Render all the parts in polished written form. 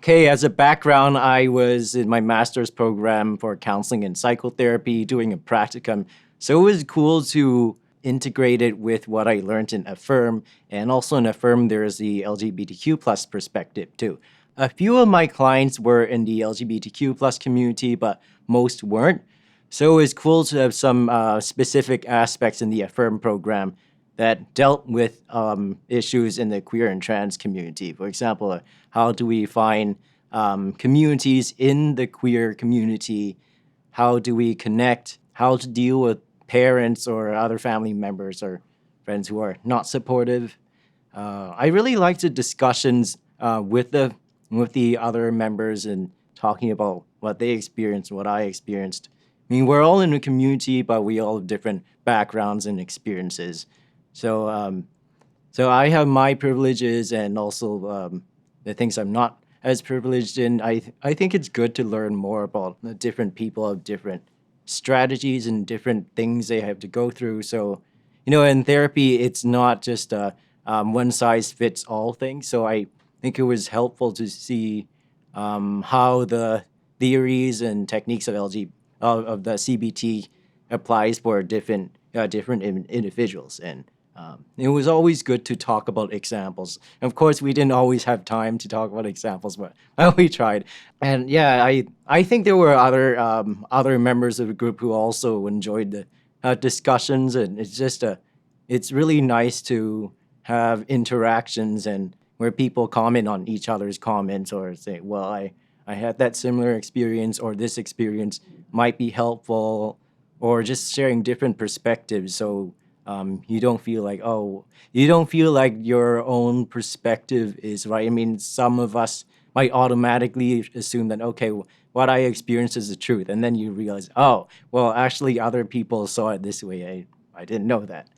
Okay, as a background, I was in my master's program for counseling and psychotherapy doing a practicum. So it was cool to integrate it with what I learned in AFFIRM. And also in AFFIRM, there's the LGBTQ plus perspective too. A few of my clients were in the LGBTQ plus community, but most weren't. So it was cool to have some specific aspects in the AFFIRM program that dealt with issues in the queer and trans community. For example, how do we find communities in the queer community? How do we connect? How to deal with parents or other family members or friends who are not supportive? I really liked the discussions with the other members and talking about what they experienced, what I experienced. I mean, we're all in a community, but we all have different backgrounds and experiences. So I have my privileges and also the things I'm not as privileged in. I think it's good to learn more about the different people of different strategies and different things they have to go through. So, in therapy, it's not just a one size fits all thing. So I think it was helpful to see how the theories and techniques of the CBT applies for different individuals. And it was always good to talk about examples. Of course, we didn't always have time to talk about examples, but we tried. And yeah, I think there were other members of the group who also enjoyed the discussions, and it's really nice to have interactions and where people comment on each other's comments or say, well, I had that similar experience, or this experience might be helpful, or just sharing different perspectives. So you don't feel like, your own perspective is right. I mean, some of us might automatically assume that, okay, what I experienced is the truth. And then you realize, oh, well, actually, other people saw it this way. I didn't know that.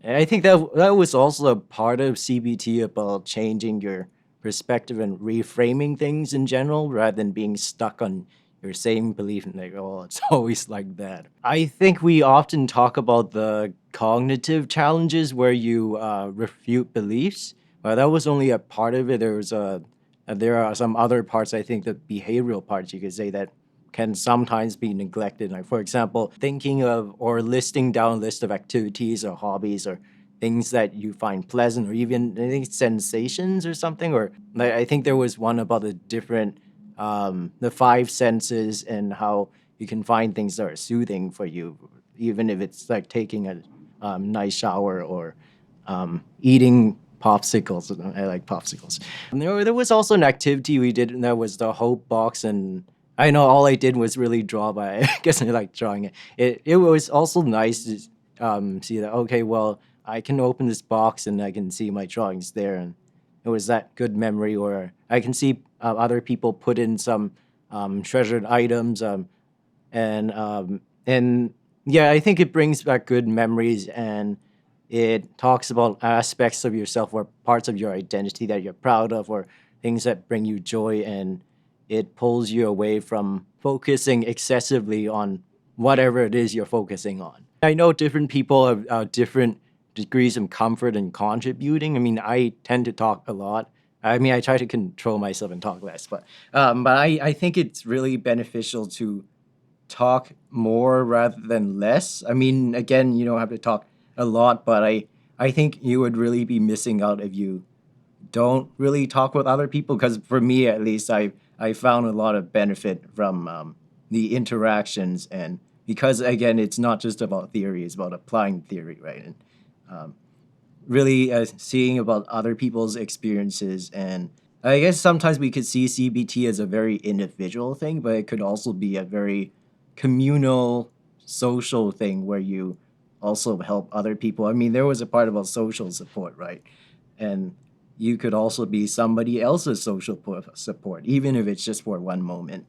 And I think that was also a part of CBT about changing your perspective and reframing things in general rather than being stuck on your same belief and like, oh, it's always like that. I think we often talk about the cognitive challenges where you refute beliefs. Well, that was only a part of it. There are some other parts, I think, the behavioral parts, you could say, that can sometimes be neglected. Like, for example, thinking of or listing down a list of activities or hobbies or things that you find pleasant, or even I think sensations or something. Or like, I think there was one about the five senses and how you can find things that are soothing for you, even if it's like taking a nice shower or eating popsicles. I like popsicles. And there was also an activity we did, and that was the hope box. And I know all I did was really draw, but I guess I like drawing it. It was also nice to see that, okay, well, I can open this box and I can see my drawings there. And it was that good memory. Or I can see other people put in some treasured items. And yeah, I think it brings back good memories, and it talks about aspects of yourself or parts of your identity that you're proud of, or things that bring you joy, and it pulls you away from focusing excessively on whatever it is you're focusing on. I know different people have different degrees of comfort in contributing. I mean, I tend to talk a lot. I mean, I try to control myself and talk less, but I think it's really beneficial to talk more rather than less. I mean, again, you don't have to talk a lot, but I think you would really be missing out if you don't really talk with other people. Because for me, at least, I found a lot of benefit from the interactions, and because again, it's not just about theory; it's about applying theory, right? And really seeing about other people's experiences. And I guess sometimes we could see CBT as a very individual thing, but it could also be a very communal, social thing where you also help other people. I mean, there was a part about social support, right? And you could also be somebody else's social support, even if it's just for one moment.